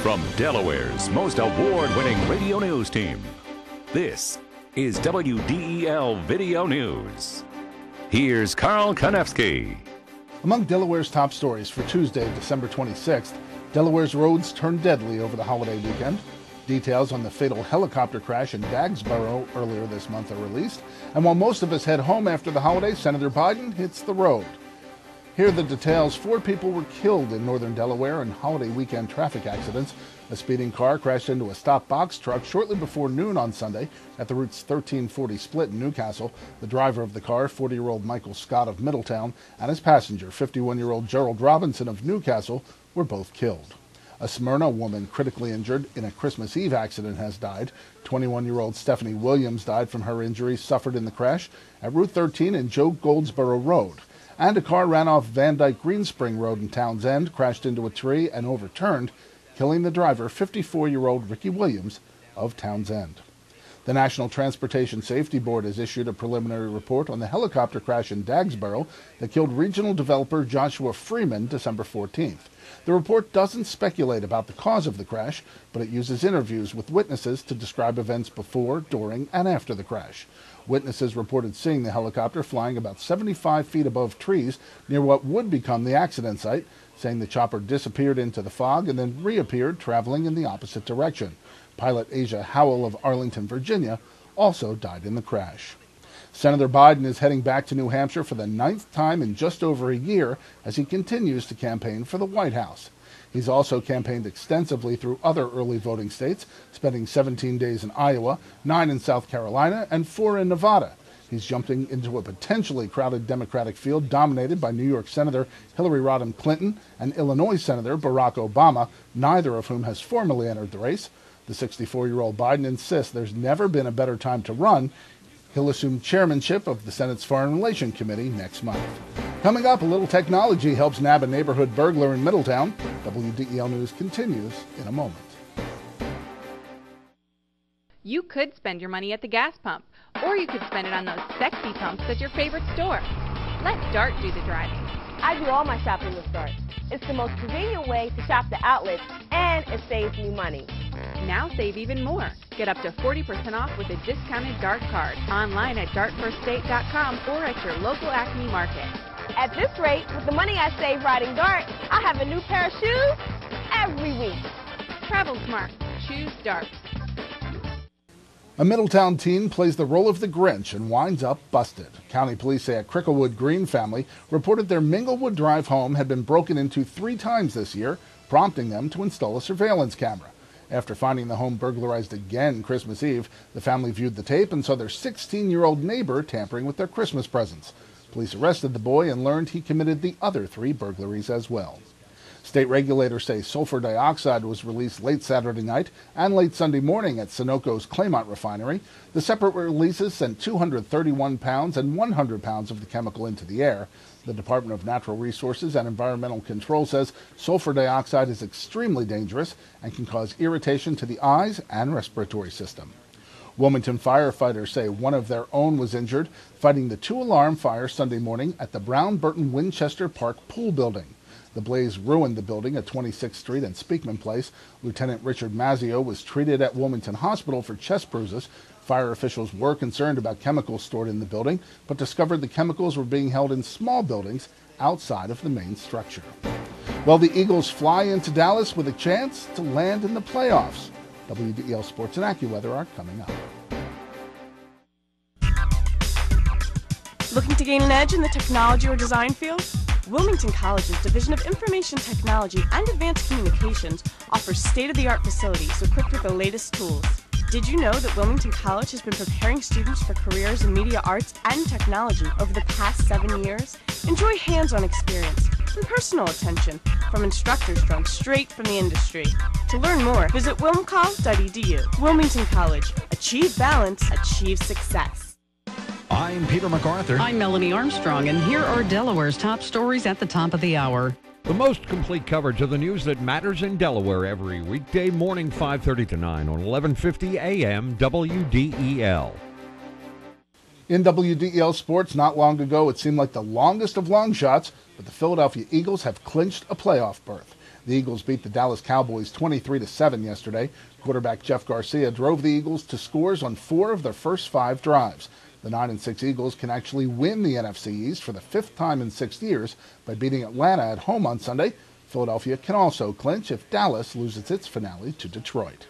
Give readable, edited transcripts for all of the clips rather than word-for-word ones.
From Delaware's most award-winning radio news team, this is WDEL Video News. Here's Carl Konevsky. Among Delaware's top stories for Tuesday, December 26th, Delaware's roads turned deadly over the holiday weekend. Details on the fatal helicopter crash in Dagsboro earlier this month are released. And while most of us head home after the holiday, Senator Biden hits the road. Here are the details. 4 people were killed in northern Delaware in holiday weekend traffic accidents. A speeding car crashed into a stopped box truck shortly before noon on Sunday at the Routes 1340 split in Newcastle. The driver of the car, 40-year-old Michael Scott of Middletown, and his passenger, 51-year-old Gerald Robinson of Newcastle, were both killed. A Smyrna woman critically injured in a Christmas Eve accident has died. 21-year-old Stephanie Williams died from her injuries suffered in the crash at Route 13 and Joe Goldsboro Road. And a car ran off Van Dyke Greenspring Road in Townsend, crashed into a tree, and overturned, killing the driver, 54-year-old Ricky Williams of Townsend. The National Transportation Safety Board has issued a preliminary report on the helicopter crash in Dagsboro that killed regional developer Joshua Freeman December 14th. The report doesn't speculate about the cause of the crash, but it uses interviews with witnesses to describe events before, during, and after the crash. Witnesses reported seeing the helicopter flying about 75 feet above trees near what would become the accident site, saying the chopper disappeared into the fog and then reappeared traveling in the opposite direction. Pilot Asia Howell of Arlington, Virginia, also died in the crash. Senator Biden is heading back to New Hampshire for the 9th time in just over a year as he continues to campaign for the White House. He's also campaigned extensively through other early voting states, spending 17 days in Iowa, 9 in South Carolina, and 4 in Nevada. He's jumping into a potentially crowded Democratic field dominated by New York Senator Hillary Rodham Clinton and Illinois Senator Barack Obama, neither of whom has formally entered the race. The 64-year-old Biden insists there's never been a better time to run. He'll assume chairmanship of the Senate's Foreign Relations Committee next month. Coming up, a little technology helps nab a neighborhood burglar in Middletown. WDEL News continues in a moment. You could spend your money at the gas pump, or you could spend it on those sexy pumps at your favorite store. Let Dart do the driving. I do all my shopping with Dart. It's the most convenient way to shop the outlets, and it saves me money. Now save even more. Get up to 40% off with a discounted Dart card online at dartfirststate.com or at your local Acme market. At this rate, with the money I save riding Dart, I'll have a new pair of shoes every week. Travel smart. Choose Dart. A Middletown teen plays the role of the Grinch and winds up busted. County police say a Cricklewood Green family reported their Minglewood Drive home had been broken into 3 times this year, prompting them to install a surveillance camera. After finding the home burglarized again Christmas Eve, the family viewed the tape and saw their 16-year-old neighbor tampering with their Christmas presents. Police arrested the boy and learned he committed the other 3 burglaries as well. State regulators say sulfur dioxide was released late Saturday night and late Sunday morning at Sunoco's Claymont refinery. The separate releases sent 231 pounds and 100 pounds of the chemical into the air. The Department of Natural Resources and Environmental Control says sulfur dioxide is extremely dangerous and can cause irritation to the eyes and respiratory system. Wilmington firefighters say one of their own was injured fighting the 2-alarm fire Sunday morning at the Brown Burton Winchester Park pool building. The blaze ruined the building at 26th Street and Speakman Place. Lieutenant Richard Mazzio was treated at Wilmington Hospital for chest bruises. Fire officials were concerned about chemicals stored in the building, but discovered the chemicals were being held in small buildings outside of the main structure. Well, the Eagles fly into Dallas with a chance to land in the playoffs. WDEL Sports and AccuWeather are coming up. Looking to gain an edge in the technology or design field? Wilmington College's Division of Information Technology and Advanced Communications offers state-of-the-art facilities equipped with the latest tools. Did you know that Wilmington College has been preparing students for careers in media arts and technology over the past 7 years? Enjoy hands-on experience and personal attention from instructors drawn straight from the industry. To learn more, visit wilmcol.edu. Wilmington College. Achieve balance, achieve success. I'm Peter MacArthur. I'm Melanie Armstrong, and here are Delaware's top stories at the top of the hour. The most complete coverage of the news that matters in Delaware every weekday morning, 5:30 to 9 on 1150 AM WDEL. In WDEL Sports, not long ago, it seemed like the longest of long shots, but the Philadelphia Eagles have clinched a playoff berth. The Eagles beat the Dallas Cowboys 23-7 yesterday. Quarterback Jeff Garcia drove the Eagles to scores on 4 of their first 5 drives. The 9-6 Eagles can actually win the NFC East for the 5th time in 6 years by beating Atlanta at home on Sunday. Philadelphia can also clinch if Dallas loses its finale to Detroit.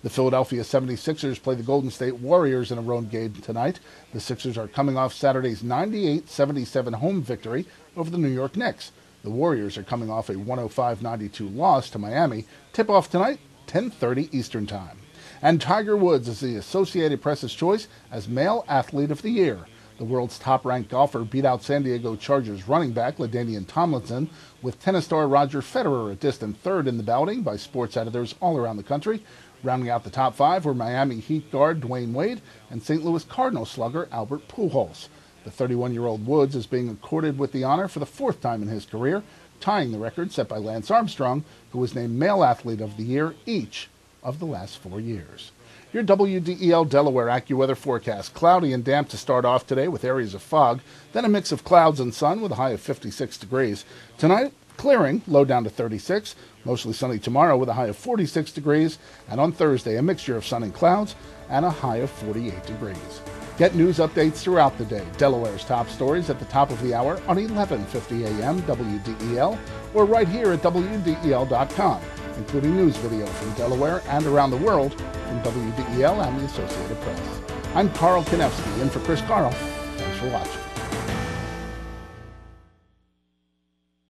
The Philadelphia 76ers play the Golden State Warriors in a road game tonight. The Sixers are coming off Saturday's 98-77 home victory over the New York Knicks. The Warriors are coming off a 105-92 loss to Miami. Tip-off tonight, 10:30 Eastern Time. And Tiger Woods is the Associated Press's choice as Male Athlete of the Year. The world's top-ranked golfer beat out San Diego Chargers running back LaDainian Tomlinson, with tennis star Roger Federer a distant third in the balloting by sports editors all around the country. Rounding out the top 5 were Miami Heat guard Dwayne Wade and St. Louis Cardinals slugger Albert Pujols. The 31-year-old Woods is being accorded with the honor for the 4th time in his career, tying the record set by Lance Armstrong, who was named Male Athlete of the Year each of the last 4 years. Your WDEL Delaware AccuWeather forecast. Cloudy and damp to start off today with areas of fog, then a mix of clouds and sun with a high of 56 degrees. Tonight, clearing, low down to 36. Mostly sunny tomorrow with a high of 46 degrees. And on Thursday, a mixture of sun and clouds and a high of 48 degrees. Get news updates throughout the day. Delaware's top stories at the top of the hour on 1150 a.m. WDEL or right here at WDEL.com, including news video from Delaware and around the world from WDEL and the Associated Press. I'm Carl Konevsky, in for Chris Carl. Thanks for watching.